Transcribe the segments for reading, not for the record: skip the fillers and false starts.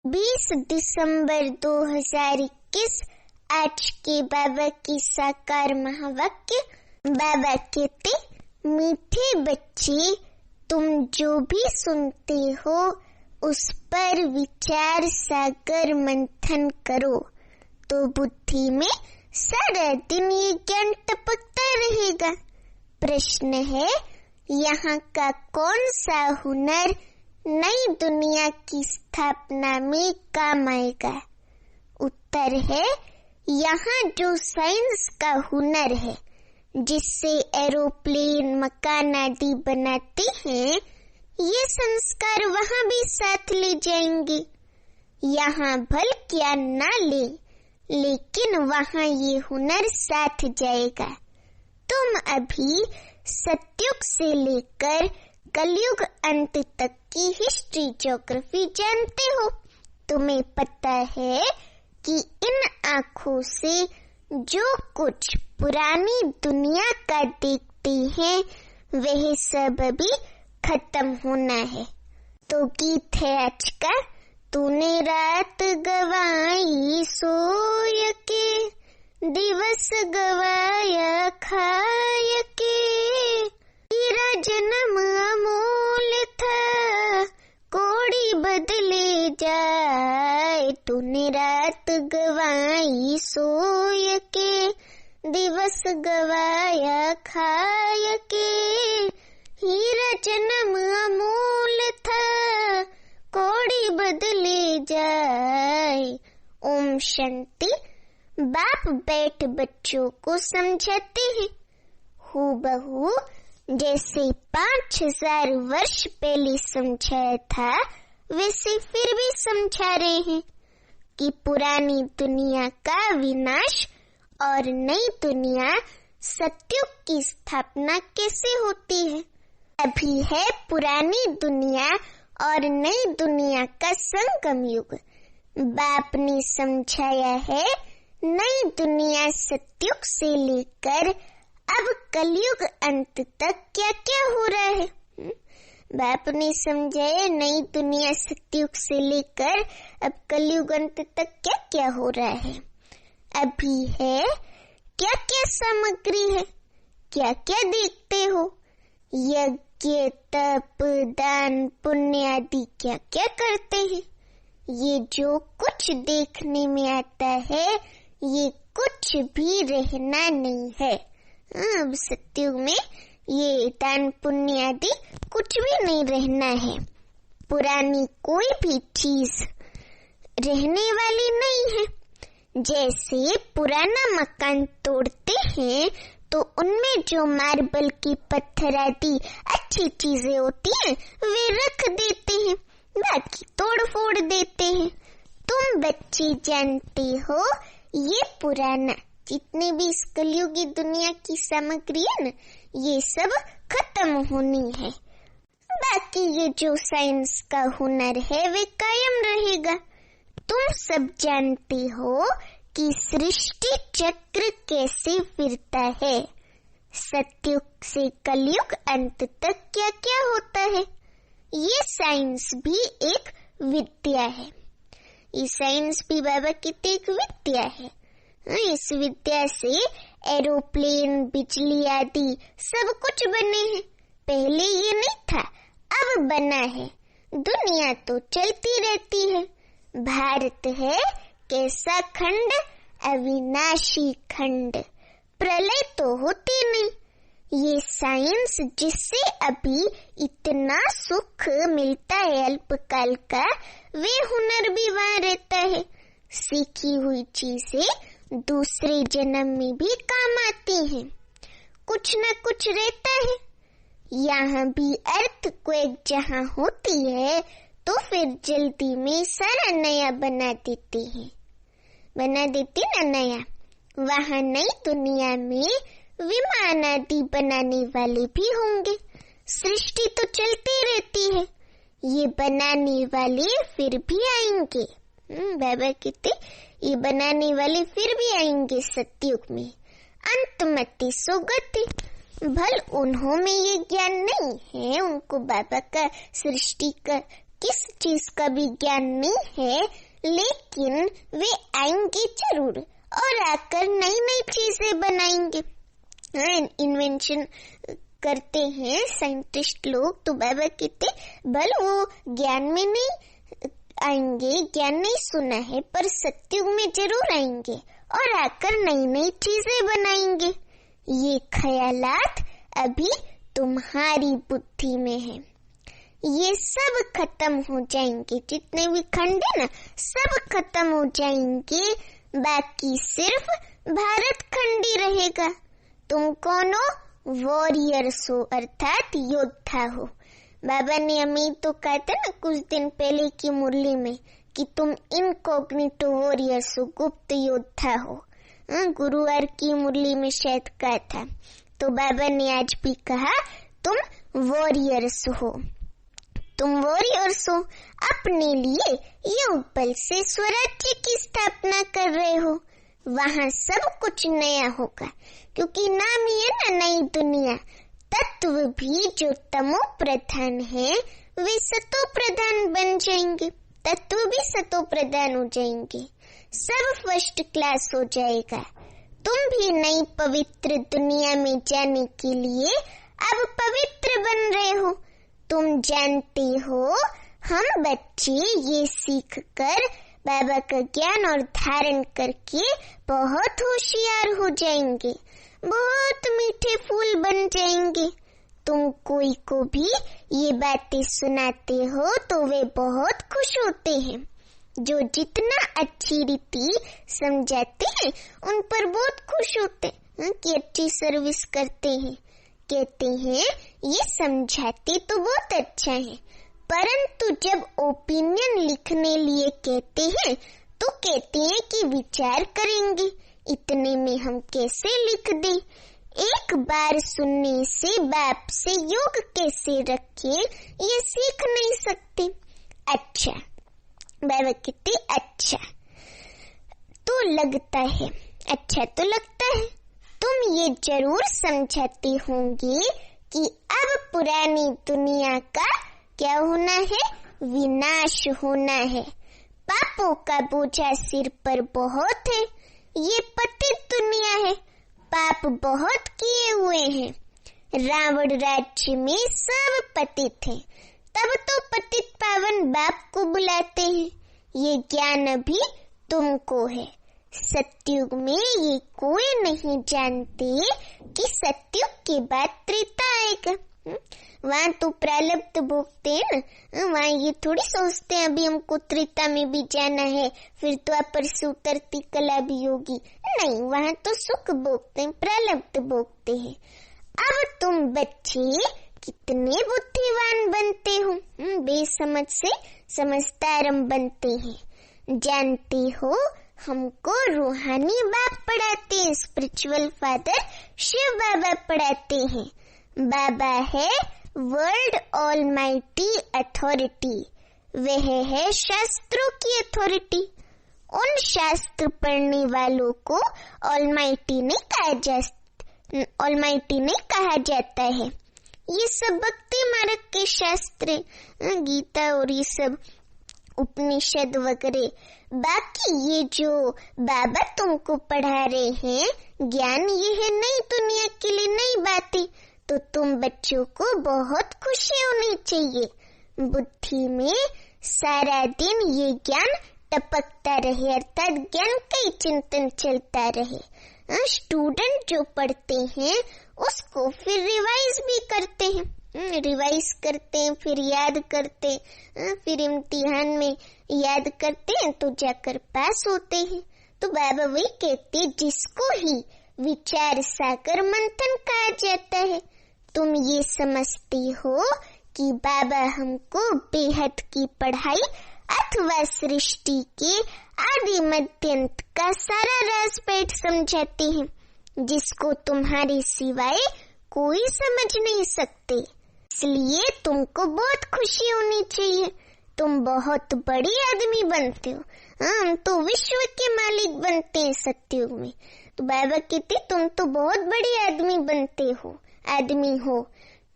20 दिसंबर 2021 आज के बाबा की साकार महावाक्य। बाबा कहते, मीठे बच्चे, तुम जो भी सुनते हो उस पर विचार सागर मंथन करो तो बुद्धि में सारा दिन ये ज्ञान टपकता रहेगा। प्रश्न है, यहाँ का कौन सा हुनर नई दुनिया की स्थापना में काम आएगा? उत्तर है, यहाँ जो साइंस का हुनर है, जिससे एरोप्लेन मकान आदि बनाते हैं, ये संस्कार वहाँ भी साथ ले जाएंगे। यहाँ भल क्या ना ले, लेकिन वहाँ ये हुनर साथ जाएगा। तुम अभी सतयुग से लेकर कलयुग अंत तक की हिस्ट्री ज्योग्राफी जानते हो। तुम्हें पता है कि इन आँखों से जो कुछ पुरानी दुनिया का देखते हैं वह सब अभी खत्म होना है। तो गीत है आज का, तूने रात गवाई सोय के, दिवस गवाया खाय के, तेरा जन्म अमूल्य था, कोड़ी बदले जाए। तूने रात गवाई सोय के, दिवस गवाया खाय के, हीरा जन्म अमूल्य था, कोड़ी बदले जाए। ओम शांति। बाप बैठ बच्चों को समझाते हैं, हूबहू जैसे 5000 वर्ष पहले समझाया था वैसे फिर भी समझा रहे हैं कि पुरानी दुनिया का विनाश और नई दुनिया सतयुग की स्थापना कैसे होती है। अभी है पुरानी दुनिया और नई दुनिया का संगम युग। बाप ने समझाया है, नई दुनिया सतयुग से लेकर अब कलयुग अंत तक क्या क्या हो रहा है। बाप ने समझाया, नई दुनिया सतयुग से लेकर अब कलयुग अंत तक क्या क्या हो रहा है। अभी है क्या क्या सामग्री है, क्या क्या देखते हो, यज्ञ तप दान पुण्य आदि क्या क्या करते हैं। ये जो कुछ देखने में आता है ये कुछ भी रहना नहीं है। अब सतयुग में ये दान पुण्य आदि कुछ भी नहीं रहना है। पुरानी कोई भी चीज रहने वाली नहीं है। जैसे पुराना मकान तोड़ते हैं तो उनमें जो मार्बल की पत्थर आदि अच्छी चीजें होती हैं वे रख देते हैं, बाकी तोड़ फोड़ देते हैं। तुम बच्चे जानते हो ये पुराना जितने भी इस कलयुगी दुनिया की सामग्री है ना, ये सब खत्म होनी है। बाकी ये जो साइंस का हुनर है वे कायम रहेगा। तुम सब जानते हो कि सृष्टि चक्र कैसे फिरता है। सतयुग से कलयुग अंत तक क्या क्या होता है, ये साइंस भी एक विद्या है। ये साइंस भी बाबा की एक विद्या है। इस विद्या से एरोप्लेन बिजली आदि सब कुछ बने हैं। पहले ये नहीं था, अब बना है। दुनिया तो चलती रहती है। भारत है कैसा खंड, अविनाशी खंड, प्रलय तो होती नहीं। ये साइंस जिससे अभी इतना सुख मिलता है अल्पकाल का, वे हुनर भी वहाँ रहता है। सीखी हुई चीजें दूसरे जन्म में भी काम आती हैं। कुछ न कुछ रहता है। यहाँ भी अर्थक्वेक जहाँ होती है तो फिर जल्दी में सारा नया बना देते हैं। बना देते ना नया। वहाँ नई दुनिया में विमान आदि बनाने वाले भी होंगे। सृष्टि तो चलती रहती है। ये बनाने वाले फिर भी आएंगे। बाबा कहते ये बनाने वाले फिर भी आएंगे सतयुग में। अंतमति सुगति। भल उन्हों में ये ज्ञान नहीं है, उनको बाबा का सृष्टि का किस चीज का भी ज्ञान नहीं है, लेकिन वे आएंगे जरूर और आकर नई नई चीजें बनाएंगे। इन्वेंशन करते हैं साइंटिस्ट लोग, तो बाबा कहते भले वो ज्ञान में नहीं आएंगे, ज्ञान नहीं सुना है, पर सत्युग में जरूर आएंगे और आकर नई नई चीजें बनाएंगे। ये ख्यालात अभी तुम्हारी बुद्धि में है। ये सब खत्म हो जाएंगे, जितने भी खंड है ना सब खत्म हो जाएंगे, बाकी सिर्फ भारत खंड ही रहेगा। तुम कौन हो? वॉरियर्स हो, अर्थात योद्धा हो। बाबा ने हमें तो कहा था ना कुछ दिन पहले की मुरली में कि तुम इनकॉग्निटो वॉरियर्स हो, गुप्त योद्धा हो। गुरुवार की मुरली में शायद कहा था, तो बाबा ने आज भी कहा तुम वॉरियर्स हो। तुम वॉरियर्स हो, अपने लिए योग बल से स्वराज्य की स्थापना कर रहे हो। वहाँ सब कुछ नया होगा, क्योंकि नाम ही है ना नई दुनिया। तत्व भी जो तमो प्रधान है वे सतो प्रधान बन जाएंगे, तत्व भी सतो प्रधान हो जाएंगे, सब फर्स्ट क्लास हो जाएगा। तुम भी नई पवित्र दुनिया में जाने के लिए अब पवित्र बन रहे हो। तुम जानते हो हम बच्चे ये सीख कर बाबा का ज्ञान और धारण करके बहुत होशियार हो जाएंगे, बहुत मीठे फूल बन जाएंगे। तुम कोई को भी ये बातें सुनाते हो तो वे बहुत खुश होते हैं। जो जितना अच्छी रीति समझाते हैं उन पर बहुत खुश होते हैं कि अच्छी सर्विस करते हैं। कहते हैं ये समझाते तो बहुत अच्छा है, परंतु जब ओपिनियन लिखने लिए कहते हैं तो कहते हैं कि विचार करेंगे, इतने में हम कैसे लिख दें। एक बार सुनने से बाप से योग कैसे रखें ये सीख नहीं सकते। अच्छा, बाबा कहते अच्छा तो लगता है, अच्छा तो लगता है। तुम ये जरूर समझाते होंगे कि अब पुरानी दुनिया का क्या होना है? विनाश होना है। पापों का बोझा सिर पर बहुत है। ये पतित दुनिया है, पाप बहुत किए हुए हैं। रावण राज्य में सब पतित हैं, तब तो पतित पावन बाप को बुलाते हैं। ये ज्ञान अभी तुमको है। सतयुग में ये कोई नहीं जानते कि सतयुग के बाद त्रेता आएगा। वहाँ तो प्रारब्ध भोगते हैं ना, वहाँ ये थोड़ी सोचते हैं अभी हमको त्रेता में भी जाना है, फिर तो द्वापर से उतरती कला भी होगी। नहीं, वहाँ तो सुख भोगते हैं, प्रारब्ध भोगते हैं। अब तुम बच्चे कितने बुद्धिवान बनते हो, बेसमझ से समझदार बनते हैं। जानते हो हमको रूहानी बाप पढ़ाते हैं, स्पिरिचुअल फादर शिव बाबा पढ़ाते हैं। बाबा है वर्ल्ड ऑलमाइटी अथॉरिटी, वह है शास्त्रों की अथॉरिटी। उन शास्त्र पढ़ने वालों को ऑलमाइटी नहीं कहा जाता है। ये सब भक्ति मार्ग के शास्त्र, गीता और ये सब उपनिषद वगैरह। बाकी ये जो बाबा तुमको पढ़ा रहे हैं ज्ञान, ये है नई दुनिया के लिए नई बातें। तो तुम बच्चों को बहुत खुशी होनी चाहिए। बुद्धि में सारा दिन ये ज्ञान टपकता रहे, अर्थात ज्ञान का ही चिंतन चलता रहे। स्टूडेंट जो पढ़ते हैं उसको फिर रिवाइज भी करते हैं, फिर याद करते हैं, फिर इम्तिहान में याद करते हैं तो जाकर पास होते हैं। तो बाबा वही कहते जिसको ही विचार सागर मंथन कहा जाता है। तुम ये समझते हो कि बाबा हमको बेहद की पढ़ाई अथवा सृष्टि के आदि मध्यंत का सारा राज पेट समझाते हैं, जिसको तुम्हारे सिवाय कोई समझ नहीं सकते। इसलिए तुमको बहुत खुशी होनी चाहिए। तुम बहुत बड़ी आदमी बनते हो। हम तो विश्व के मालिक बनते हैं सतयुग में। तो बाबा कहते तुम तो बहुत बड़ी आदमी बनते हो, आदमी हो।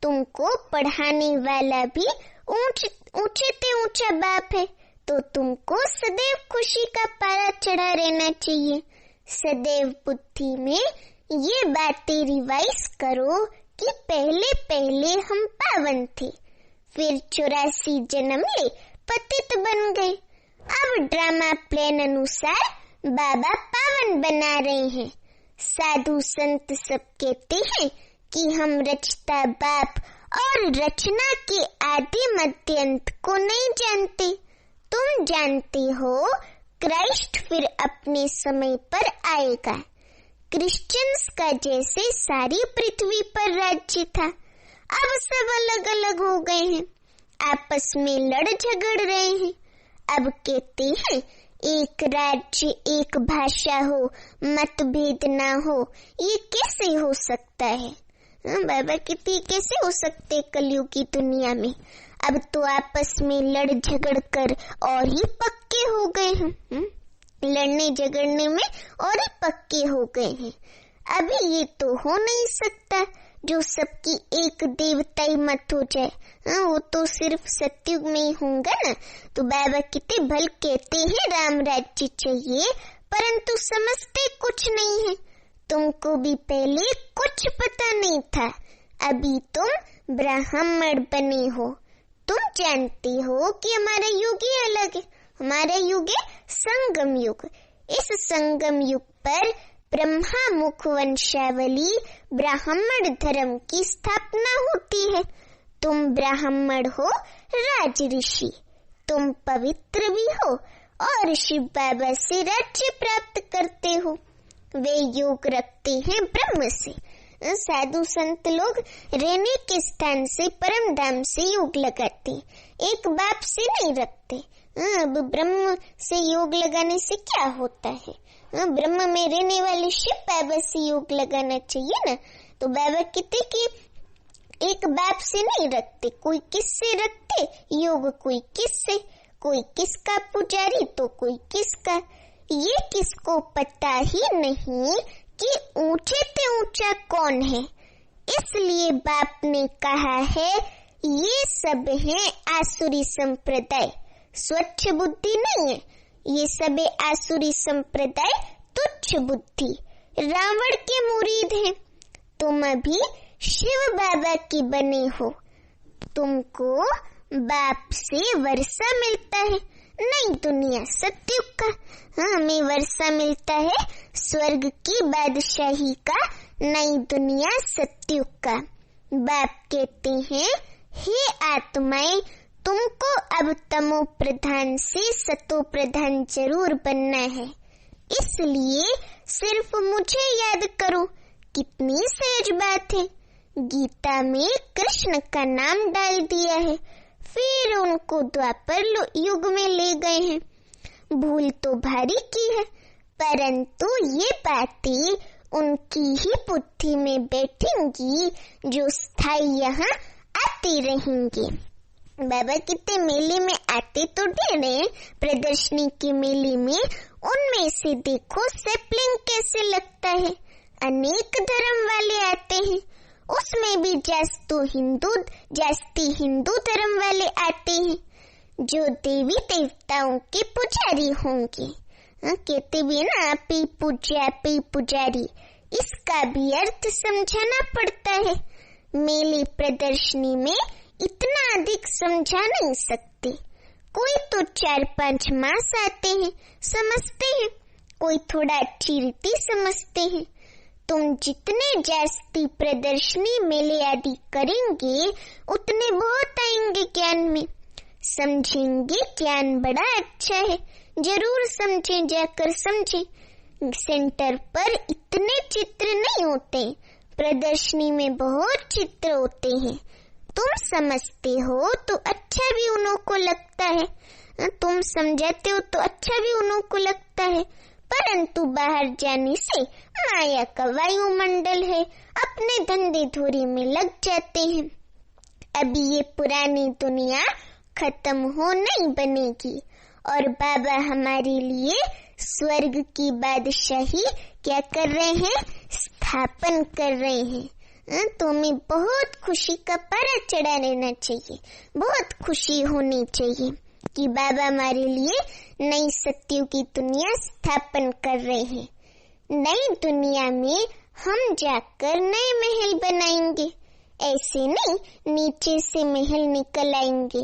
तुमको पढ़ाने वाला भी ऊंचे से ऊंचा बाप है, तो तुमको सदैव खुशी का पारा चढ़ा रहना चाहिए। सदैव बुद्धि में ये बातें रिवाइज करो कि पहले पहले हम पावन थे, फिर 84 जन्म ले पतित बन गए। अब ड्रामा प्लान अनुसार बाबा पावन बना रहे हैं। साधु संत सब कहते हैं कि हम रचता बाप और रचना के आदि मध्य अंत को नहीं जानते। तुम जानते हो क्राइस्ट फिर अपने समय पर आएगा। क्रिश्चियंस का जैसे सारी पृथ्वी पर राज्य था, अब सब अलग अलग हो गए हैं, आपस में लड़ झगड़ रहे हैं। अब कहते हैं एक राज्य, एक भाषा हो, मतभेद ना हो। ये कैसे हो सकता है? बाबा कहते कैसे हो सकते कलयुग की दुनिया में? अब तो आपस में लड़ झगड़ कर और ही पक्के हो गए हैं। लड़ने झगड़ने में और ही पक्के हो गए हैं। अभी ये तो हो नहीं सकता जो सबकी एक देवताई मत हो जाए। वो तो सिर्फ सतयुग में ही होगा ना। तो बाबा कितने भल कहते हैं राम राज्य चाहिए, परंतु समझते कुछ नहीं है। तुमको भी पहले कुछ पता नहीं था, अभी तुम ब्राह्मण बने हो। तुम जानते हो कि हमारा युग ही अलग है, हमारा युग है संगम युग। इस संगम युग पर ब्रह्मा मुख वंशावली ब्राह्मण धर्म की स्थापना होती है। तुम ब्राह्मण हो, राज ऋषि, तुम पवित्र भी हो और शिव बाबा से राज्य प्राप्त करते हो। वे योग रखते हैं ब्रह्म से। साधु संत लोग रहने के स्थान से परम धाम से योग लगाते, एक बाप से नहीं रखते। अब ब्रह्म से योग लगाने से क्या होता है? ब्रह्म में रहने वाले शिव बाबा से योग लगाना चाहिए ना। तो बाबा कहते कि एक बाप से नहीं रखते, कोई किससे रखते योग, कोई किससे, कोई किसका पुजारी तो कोई किसका। ये किसको पता ही नहीं कि ऊंचे से ऊंचा कौन है। इसलिए बाप ने कहा है ये सब है आसुरी संप्रदाय, स्वच्छ बुद्धि नहीं है। ये सब आसुरी संप्रदाय, तुच्छ बुद्धि, रावण के मुरीद हैं। तुम अभी शिव बाबा के बने हो। तुमको बाप से वर्षा मिलता है, नई दुनिया सतयुग का। हमें वर्षा मिलता है स्वर्ग की बादशाही का, नई दुनिया सतयुग का। बाप कहते हैं हे आत्माएं, तुमको अब तमो प्रधान से सतो प्रधान जरूर बनना है। इसलिए सिर्फ मुझे याद करो। कितनी सहज बात है। गीता में कृष्ण का नाम डाल दिया है, फिर उनको द्वापर युग में ले गए हैं। भूल तो भारी की है, परंतु ये बातें उनकी ही बुद्धि में बैठेंगी जो स्थायी यहाँ आती रहेंगी। बाबा कितने मेले में आते तो ढेरे, प्रदर्शनी के मेले में, उनमें से देखो सैपलिंग कैसे लगता है। अनेक धर्म वाले आते हैं, उसमें भी जास्ती हिंदू धर्म वाले आते हैं जो देवी देवताओं के पुजारी होंगे। कहते भी ना आप ही पूज्य, आप ही पुजारी। इसका भी अर्थ समझाना पड़ता है। मेले प्रदर्शनी में इतना अधिक समझा नहीं सकते। कोई तो 4-5 मास आते हैं, समझते हैं, कोई थोड़ा अच्छी रीति समझते हैं। तुम जितने जास्ती प्रदर्शनी मेले आदि करेंगे उतने बहुत आएंगे ज्ञान में। समझेंगे ज्ञान बड़ा अच्छा है, जरूर समझें, जाकर समझें। सेंटर पर इतने चित्र नहीं होते, प्रदर्शनी में बहुत चित्र होते हैं। तुम समझते हो तो अच्छा भी उन्हों को लगता है, तुम समझाते हो तो अच्छा भी उन्हों को लगता है। परंतु बाहर जाने से माया का वायुमंडल है, अपने धंधे धोरी में लग जाते हैं। अभी ये पुरानी दुनिया खत्म हो नहीं बनेगी और बाबा हमारे लिए स्वर्ग की बादशाही क्या कर रहे हैं? स्थापन कर रहे हैं। तुम्हें बहुत खुशी का पारा चढ़ा रहना चाहिए, बहुत खुशी होनी चाहिए कि बाबा हमारे लिए नई सत्यों की दुनिया स्थापन कर रहे हैं। नई दुनिया में हम जाकर नए महल बनाएंगे, ऐसे नहीं नीचे से महल निकल आएंगे।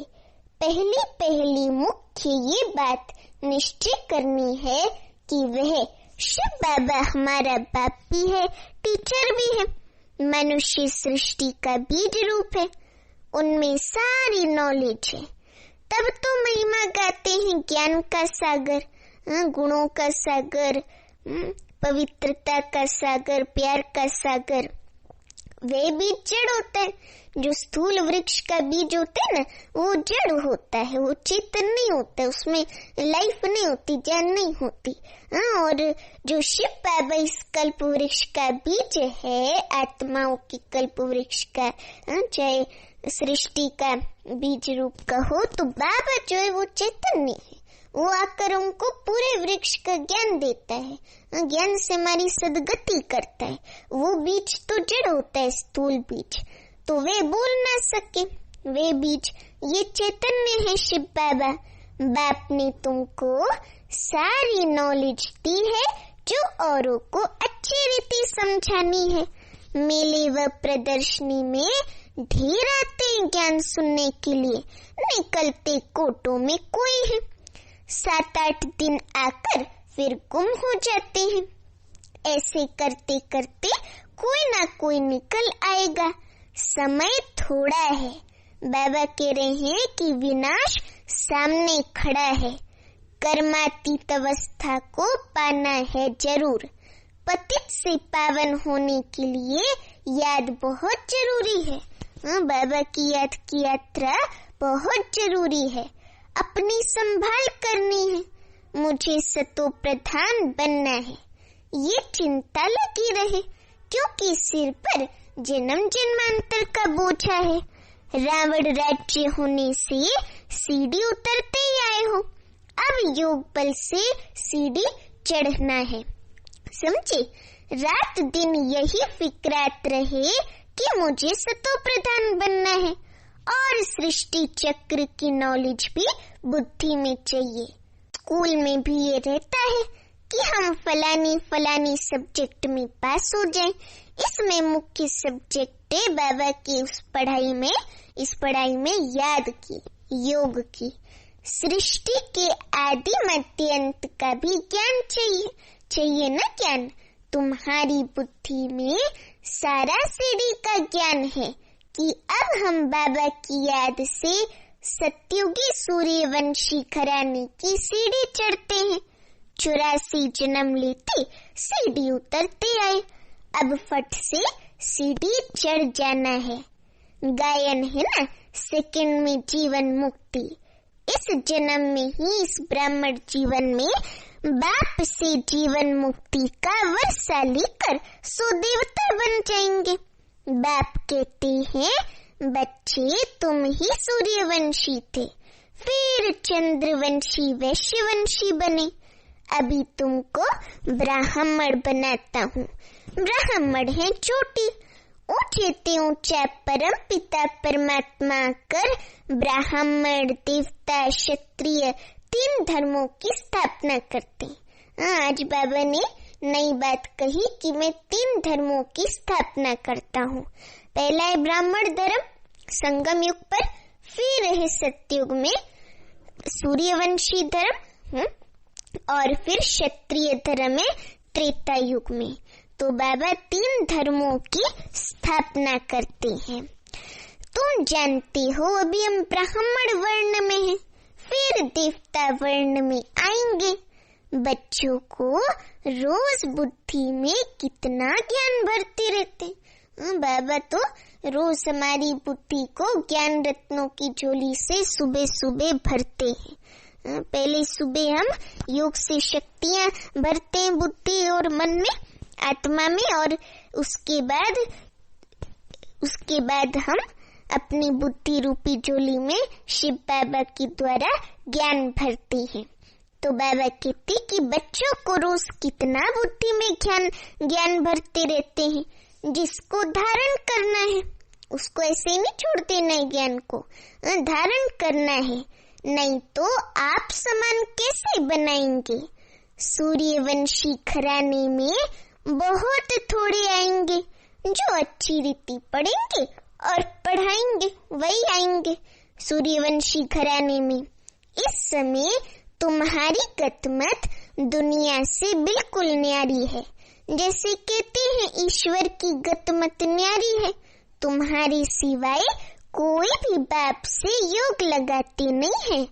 पहली मुख्य ये बात निश्चय करनी है कि वह शिव बाबा हमारा बाप भी है, टीचर भी है, मनुष्य सृष्टि का बीज रूप है, उनमें सारी नॉलेज है। तब तो महिमा गाते हैं ज्ञान का सागर, गुणों का सागर, पवित्रता का सागर, प्यार का सागर। वे बीज जड़ होता है, जो स्थूल वृक्ष का बीज होता है ना, वो जड़ होता है, वो चेतन नहीं होता, उसमें लाइफ नहीं होती, जान नहीं होती। और जो शिव बाबा इस कल्प वृक्ष का बीज है, आत्माओं की कल्प वृक्ष का, चाहे सृष्टि का बीज रूप का हो, तो बाबा जो है वो चैतन्य है, वो आकर उनको पूरे वृक्ष का ज्ञान देता है, ज्ञान से हमारी सदगति करता है। वो बीज तो जड़ होता है, स्थूल बीज, तो वे बोल ना सके, वे बीज ये चैतन्य है शिव बाबा। बाप ने तुमको सारी नॉलेज दी है जो औरों को अच्छी रीति समझानी है। मेले व प्रदर्शनी में ढेर आते हैं ज्ञान सुनने के लिए, निकलते कोटों में कोई है, 7-8 दिन आकर फिर गुम हो जाते हैं। ऐसे करते करते कोई ना कोई निकल आएगा, समय थोड़ा है। बाबा कह रहे हैं कि विनाश सामने खड़ा है, कर्मातीत अवस्था को पाना है जरूर। पतित से पावन होने के लिए याद बहुत जरूरी है। बाबा की याद की यात्रा बहुत जरूरी है, अपनी संभाल करनी है। मुझे सतो प्रधान बनना है, ये चिंता लगी रहे, क्योंकि सिर पर जन्म जन्मांतर का बोझा है। रावण राज्य होने से सीढ़ी उतरते ही आए हो, अब योग बल से सीढ़ी चढ़ना है। समझे? रात दिन यही फिक्रात रहे कि मुझे सतो प्रधान बनना है, और सृष्टि चक्र की नॉलेज भी बुद्धि में चाहिए। स्कूल में भी ये रहता है कि हम फलानी सब्जेक्ट में पास हो जाएं। इसमें मुख्य सब्जेक्ट है बाबा की इस पढ़ाई में याद की, योग की। सृष्टि के आदि मध्य अंत का भी ज्ञान चाहिए ना ज्ञान। तुम्हारी बुद्धि में सारा सीढ़ी का ज्ञान है कि अब हम बाबा की याद से सत्युगी सूर्यवंशी घराने की सीढ़ी चढ़ते हैं। 84 जन्म लेते सीढ़ी उतरते आए, अब फट से सीढ़ी चढ़ जाना है। गायन है ना, सेकंड में जीवन मुक्ति। इस जन्म में ही, इस ब्राह्मण जीवन में बाप से जीवन मुक्ति का वर्षा लेकर सो देवता बन जाएंगे। बाप कहते हैं, बच्चे तुम ही सूर्यवंशी थे, फिर चंद्रवंशी वैश्यवंशी बने, अभी तुमको ब्राह्मण बनाता हूँ। ब्राह्मण है चोटी, ऊंचे ते ऊंचा परम पिता परमात्मा कर ब्राह्मण देवता क्षत्रिय 3 धर्मों की स्थापना करते। आज बाबा ने नई बात कही कि मैं 3 धर्मों की स्थापना करता हूँ। पहला है ब्राह्मण धर्म संगम युग पर, फिर है सतयुग में सूर्यवंशी धर्म, और फिर क्षत्रिय धर्म है त्रेता युग में। तो बाबा 3 धर्मों की स्थापना करते हैं। तुम जानते हो अभी हम ब्राह्मण वर्ण में हैं, फिर देवता वर्ण में आएंगे। बच्चों को रोज बुद्धि में कितना ज्ञान भरते रहते। बाबा तो रोज हमारी बुद्धि को ज्ञान रत्नों की झोली से सुबह सुबह भरते हैं। पहले सुबह हम योग से शक्तियां भरते हैं बुद्धि और मन में, आत्मा में, और उसके बाद हम अपनी बुद्धि रूपी झोली में शिव बाबा के द्वारा ज्ञान भरते हैं। तो बाबा कहते कि बच्चों को रोज कितना बुद्धि में ज्ञान भरते रहते हैं। जिसको धारण करना है उसको ऐसे नहीं छोड़ देना है, ज्ञान को धारण करना है, नहीं तो आप समान कैसे बनाएंगे। सूर्यवंशी घराने में बहुत थोड़े आएंगे जो अच्छी रीति पढ़ेंगे और पढ़ाएंगे, वही आएंगे सूर्यवंशी घराने में। इस समय तुम्हारी गतमत दुनिया से बिल्कुल न्यारी है। जैसे कहते हैं ईश्वर की गतमत न्यारी है, तुम्हारे सिवाय कोई भी बाप से योग लगाते नहीं है।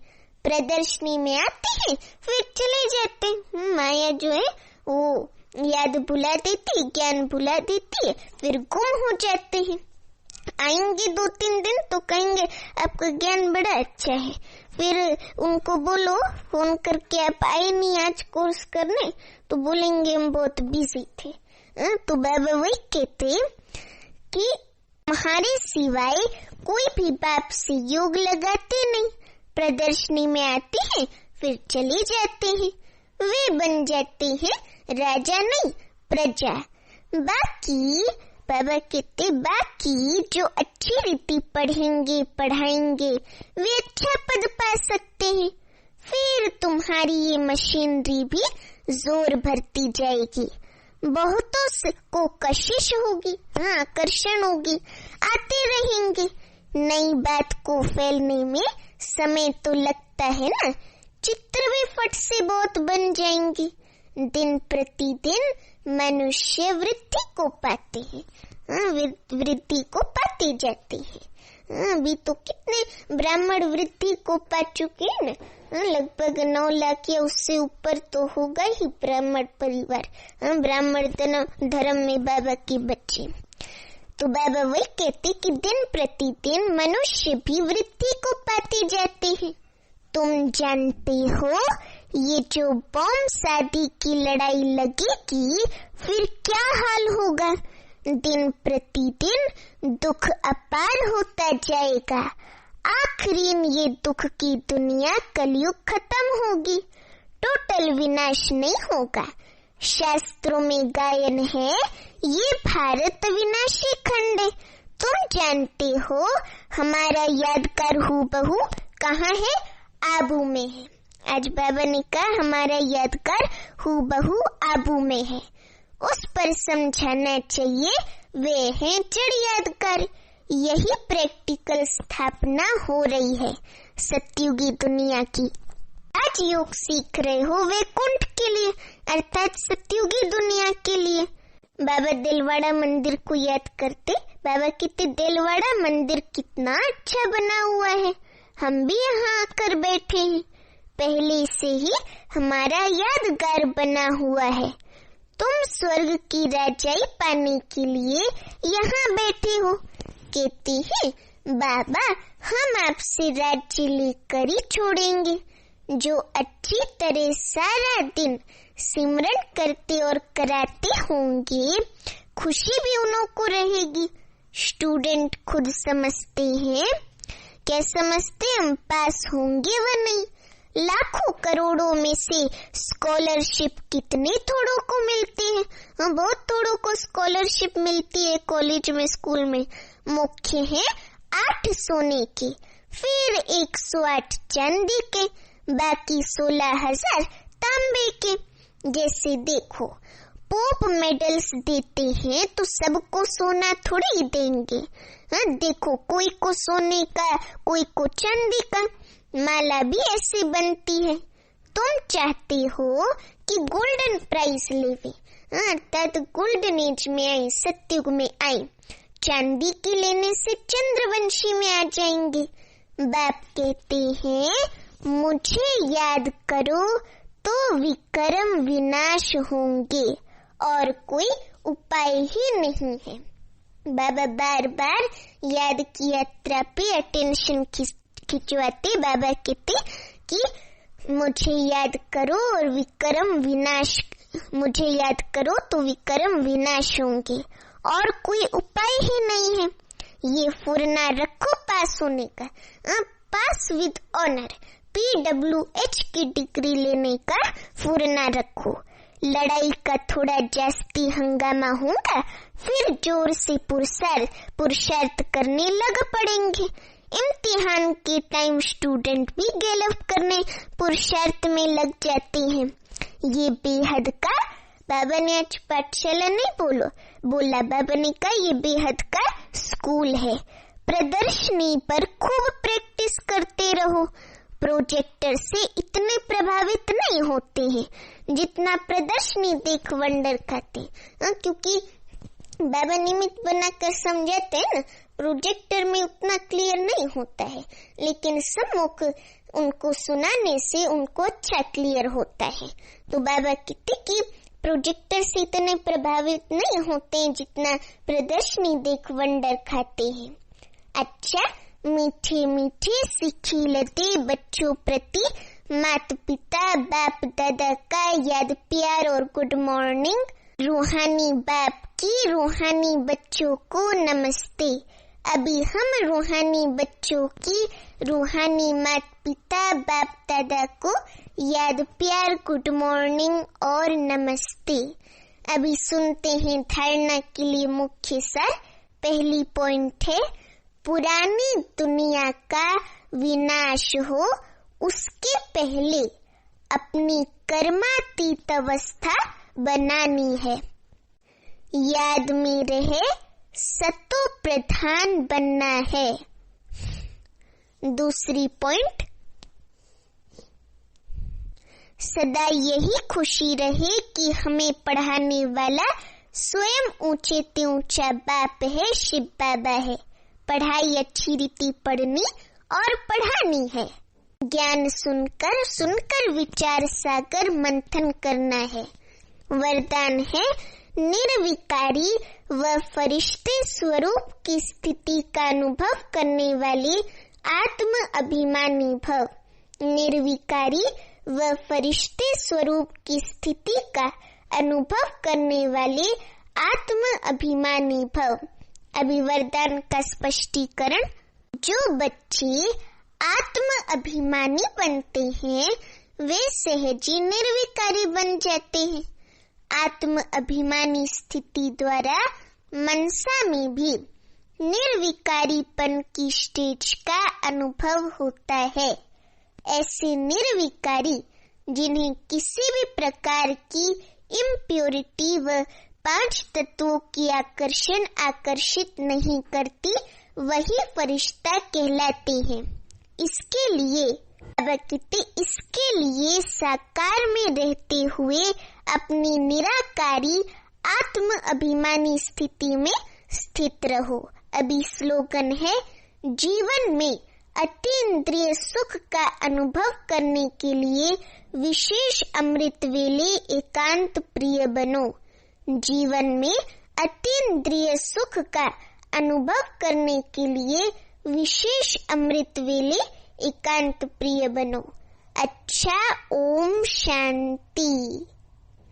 प्रदर्शनी में आते हैं फिर चले जाते हैं। माया जो है वो याद भुला देती, ज्ञान भुला देती है, फिर गुम हो जाते हैं। आएंगे 2-3 दिन तो कहेंगे आपका ज्ञान बड़ा अच्छा है, फिर उनको बोलो फोन करके आप आए नहीं आज कोर्स करने, तो बोलेंगे हम बहुत बिजी थे। तो बाबा वही कहते कि हमारे सिवाय कोई भी बाप से योग लगाते नहीं। प्रदर्शनी में आते हैं फिर चले जाते हैं, वे बन जाते हैं राजा नहीं प्रजा। बाकी बाबा कहते बाकी जो अच्छी रीति पढ़ेंगे पढ़ाएंगे वे अच्छा पद पा सकते हैं। फिर तुम्हारी ये मशीनरी भी जोर भरती जाएगी, बहुतों को कशिश होगी, आकर्षण होगी, आते रहेंगे। नई बात को फैलने में समय तो लगता है ना। चित्र भी फट से बहुत बन जाएंगे। दिन प्रतिदिन मनुष्य वृद्धि को पाते हैं, वृद्धि को पाते जाते हैं। अभी तो कितने ब्राह्मण वृद्धि को पा चुके हैं ना, लगभग 9 लाख या उससे ऊपर तो होगा ही ब्राह्मण परिवार, ब्राह्मण धर्म में बाबा के बच्चे। तो बाबा वही कहते कि दिन प्रतिदिन मनुष्य भी वृद्धि को पाते जाते हैं। तुम जानते हो ये जो बम शादी की लड़ाई लगेगी फिर क्या हाल होगा। दिन प्रतिदिन दुख अपार होता जाएगा। आखिरी ये दुख की दुनिया कलयुग खत्म होगी, टोटल विनाश नहीं होगा। शास्त्रों में गायन है ये भारत विनाशी खंड है। तुम जानते हो हमारा यादगार हूबहू कहाँ है, आबू में है। आज बाबा ने कहा हमारा यादगार हूबहू आबू में है, उस पर समझाना चाहिए, वे हैं जड़ यादगार। यही प्रैक्टिकल स्थापना हो रही है सतयुगी दुनिया की। आज योग सीख रहे हो वैकुंठ के लिए, अर्थात सतयुगी दुनिया के लिए। बाबा दिलवाड़ा मंदिर को याद करते, बाबा कहते दिलवाड़ा मंदिर कितना अच्छा बना हुआ है, हम भी यहाँ आकर बैठे हैं, पहले से ही हमारा यादगार बना हुआ है। तुम स्वर्ग की राजाई पाने के लिए यहाँ बैठे हो। कहते हैं बाबा हम आपसे राज्य लेकर ही छोड़ेंगे। जो अच्छी तरह सारा दिन सिमरन करते और कराते होंगे खुशी भी उन्हों को रहेगी। स्टूडेंट खुद समझते हैं, क्या समझते हम पास होंगे व नहीं। लाखों करोड़ों में से स्कॉलरशिप कितने थोड़ों को मिलती है, बहुत थोड़ों को स्कॉलरशिप मिलती है कॉलेज में स्कूल में। मुख्य है 8 सोने के, फिर 108 चांदी के, बाकी 16,000 तांबे के। जैसे देखो पोप मेडल्स देते हैं तो सबको सोना थोड़ी देंगे। देखो कोई को सोने का, कोई को चांदी का। माला भी ऐसे बनती है। तुम चाहते हो कि गोल्डन प्राइज लेवे, अर्थात गोल्डन एज में आए, सतयुग में आए। चांदी की लेने से चंद्रवंशी में आ जाएंगे। बाप कहते हैं मुझे याद करो तो विक्रम विनाश होंगे और कोई उपाय ही नहीं है। बाबा बार बार याद की यात्रा पे अटेंशन खिंचवाते। बाबा कहते कि मुझे याद करो और विक्रम विनाश, मुझे याद करो तो विक्रम विनाश होंगे और कोई उपाय ही नहीं है। ये फुरना रखो पास होने का, पास विद ऑनर, PWH की डिग्री लेने का फुरना रखो। लड़ाई का थोड़ा जास्ती हंगामा होगा, फिर जोर से पुरुषार्थ करने लग पड़ेंगे। इम्तिहान के टाइम स्टूडेंट भी गैलअप करने पुरुषार्थ में लग जाते हैं। ये बेहद का, बाबा ने आज पाठशाला नहीं बोला, बाबा ने कहा ये बेहद का स्कूल है। प्रदर्शनी पर खूब प्रैक्टिस करते रहो। प्रोजेक्टर से इतने प्रभावित नहीं होते हैं जितना प्रदर्शनी देख वंडर खाते, क्योंकि बाबा निमित्त बनाकर समझाते हैं ना, प्रोजेक्टर में उतना क्लियर नहीं होता है, लेकिन सम्मुख उनको सुनाने से उनको अच्छा क्लियर होता है। तो बाबा कहते कि प्रोजेक्टर से इतने प्रभावित नहीं होते हैं जितना प्रदर्शनी देख वंडर खाते हैं। अच्छा, मीठे मीठे सिखिलते बच्चों प्रति माता पिता बाप दादा का याद प्यार और गुड मॉर्निंग। रूहानी बाप की रूहानी बच्चों को नमस्ते। अभी हम रूहानी बच्चों की रूहानी माता पिता बाप दादा को याद प्यार गुड मॉर्निंग और नमस्ते। अभी सुनते हैं धारणा के लिए मुख्य सार। पहली पॉइंट है, पुरानी दुनिया का विनाश हो उसके पहले अपनी कर्मातीत अवस्था बनानी है। याद में रहे सतो प्रधान बनना है। दूसरी पॉइंट, सदा यही खुशी रहे कि हमें पढ़ाने वाला स्वयं ऊंचे ते ऊंचा बाप है, शिव बाबा है। पढ़ाई अच्छी रीति पढ़नी और पढ़ानी है। ज्ञान सुनकर विचार सागर मंथन करना है। वरदान है, निर्विकारी व फरिश्ते स्वरूप की स्थिति का अनुभव करने वाले आत्म अभिमानी भव। निर्विकारी व फरिश्ते स्वरूप की स्थिति का अनुभव करने वाले आत्म अभिमानी भव। अभी वरदान का स्पष्टीकरण। जो बच्चे आत्म अभिमानी बनते हैं वे सहजी निर्विकारी बन जाते हैं। आत्म अभिमानी स्थिति द्वारा मनसा में भी निर्विकारीपन की स्टेज का अनुभव होता है। ऐसे निर्विकारी जिन्हें किसी भी प्रकार की इम्प्योरिटी व 5 तत्वों की आकर्षित नहीं करती, वही फरिश्ता कहलाते हैं। इसके लिए साकार में रहते हुए अपनी निराकारी आत्म अभिमानी स्थिति में स्थित रहो। अभी स्लोगन है, जीवन में अतीन्द्रिय सुख का अनुभव करने के लिए विशेष अमृत वेले एकांत प्रिय बनो। जीवन में अतीन्द्रिय सुख का अनुभव करने के लिए विशेष अमृत वेले एकांत प्रिय बनो। अच्छा, ओम शांति।